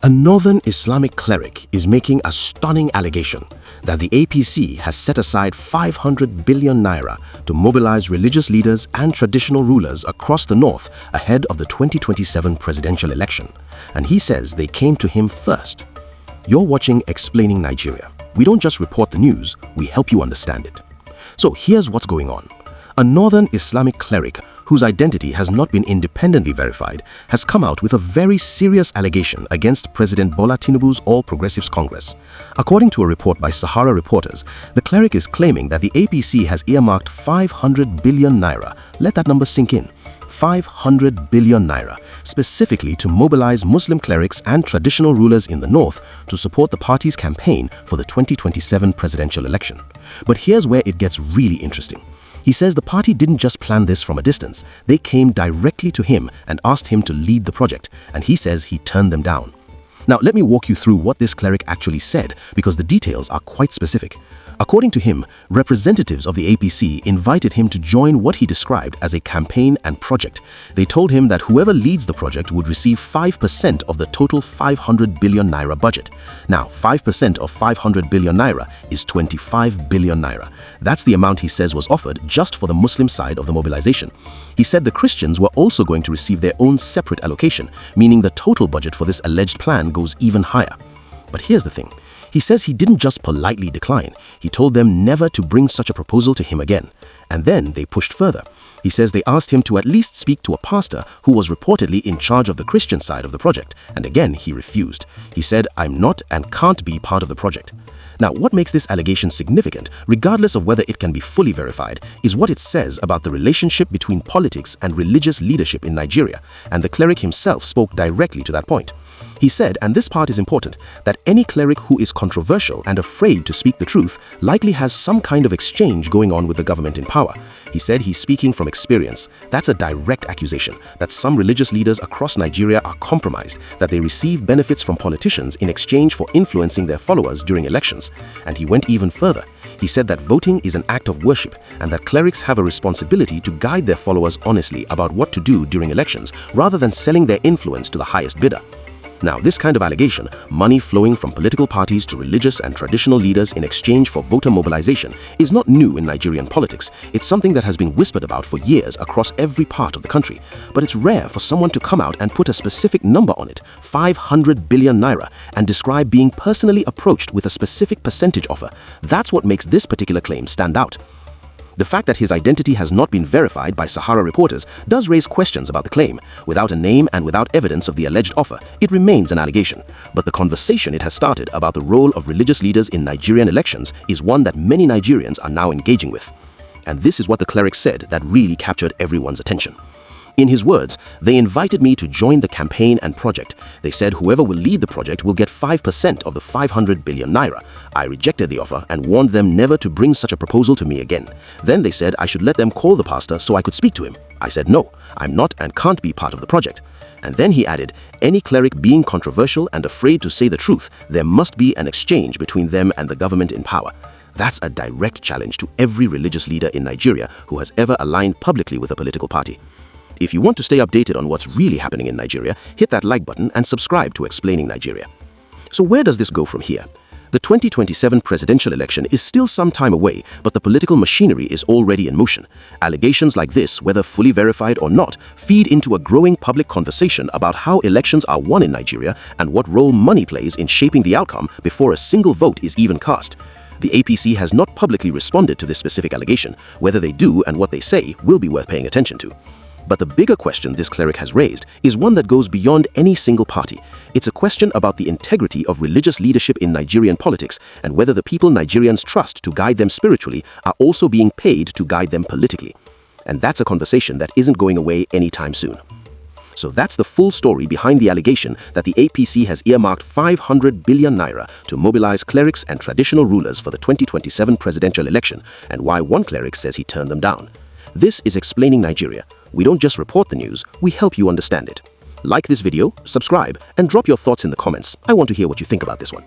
A northern Islamic cleric is making a stunning allegation that the APC has set aside 500 billion naira to mobilize religious leaders and traditional rulers across the north ahead of the 2027 presidential election. And he says they came to him first. You're watching Explaining Nigeria. We don't just report the news, we help you understand it. So here's what's going on. A northern Islamic cleric whose identity has not been independently verified has come out with a very serious allegation against President Bola Tinubu's All Progressives Congress. According to a report by Sahara reporters, the cleric is claiming that the APC has earmarked 500 billion naira. Let that number sink in. 500 billion naira, specifically to mobilize Muslim clerics and traditional rulers in the north to support the party's campaign for the 2027 presidential election. But here's where it gets really interesting. He says the party didn't just plan this from a distance, they came directly to him and asked him to lead the project, and he says he turned them down. Now let me walk you through what this cleric actually said, because the details are quite specific. According to him, representatives of the APC invited him to join what he described as a campaign and project. They told him that whoever leads the project would receive 5% of the total 500 billion naira budget. Now, 5% of 500 billion naira is 25 billion naira. That's the amount he says was offered just for the Muslim side of the mobilization. He said the Christians were also going to receive their own separate allocation, meaning the total budget for this alleged plan goes even higher. But here's the thing. He says he didn't just politely decline, he told them never to bring such a proposal to him again. And then they pushed further. He says they asked him to at least speak to a pastor who was reportedly in charge of the Christian side of the project, and again he refused. He said, "I'm not and can't be part of the project." Now, what makes this allegation significant, regardless of whether it can be fully verified, is what it says about the relationship between politics and religious leadership in Nigeria, and the cleric himself spoke directly to that point. He said, and this part is important, that any cleric who is controversial and afraid to speak the truth likely has some kind of exchange going on with the government in power. He said he's speaking from experience. That's a direct accusation that some religious leaders across Nigeria are compromised, that they receive benefits from politicians in exchange for influencing their followers during elections. And he went even further. He said that voting is an act of worship and that clerics have a responsibility to guide their followers honestly about what to do during elections rather than selling their influence to the highest bidder. Now, this kind of allegation, money flowing from political parties to religious and traditional leaders in exchange for voter mobilization, is not new in Nigerian politics. It's something that has been whispered about for years across every part of the country. But it's rare for someone to come out and put a specific number on it, 500 billion naira, and describe being personally approached with a specific percentage offer. That's what makes this particular claim stand out. The fact that his identity has not been verified by Sahara reporters does raise questions about the claim. Without a name and without evidence of the alleged offer, it remains an allegation. But the conversation it has started about the role of religious leaders in Nigerian elections is one that many Nigerians are now engaging with. And this is what the cleric said that really captured everyone's attention. In his words, they invited me to join the campaign and project. They said whoever will lead the project will get 5% of the 500 billion naira. I rejected the offer and warned them never to bring such a proposal to me again. Then they said I should let them call the pastor so I could speak to him. I said no, I'm not and can't be part of the project. And then he added, any cleric being controversial and afraid to say the truth, there must be an exchange between them and the government in power. That's a direct challenge to every religious leader in Nigeria who has ever aligned publicly with a political party. If you want to stay updated on what's really happening in Nigeria, hit that like button and subscribe to Explaining Nigeria. So where does this go from here? The 2027 presidential election is still some time away, but the political machinery is already in motion. Allegations like this, whether fully verified or not, feed into a growing public conversation about how elections are won in Nigeria and what role money plays in shaping the outcome before a single vote is even cast. The APC has not publicly responded to this specific allegation. Whether they do and what they say will be worth paying attention to. But the bigger question this cleric has raised is one that goes beyond any single party. It's a question about the integrity of religious leadership in Nigerian politics and whether the people Nigerians trust to guide them spiritually are also being paid to guide them politically. And that's a conversation that isn't going away anytime soon. So that's the full story behind the allegation that the APC has earmarked 500 billion naira to mobilize clerics and traditional rulers for the 2027 presidential election, and why one cleric says he turned them down. This is Explaining Nigeria. We don't just report the news, we help you understand it. Like this video, subscribe, and drop your thoughts in the comments. I want to hear what you think about this one.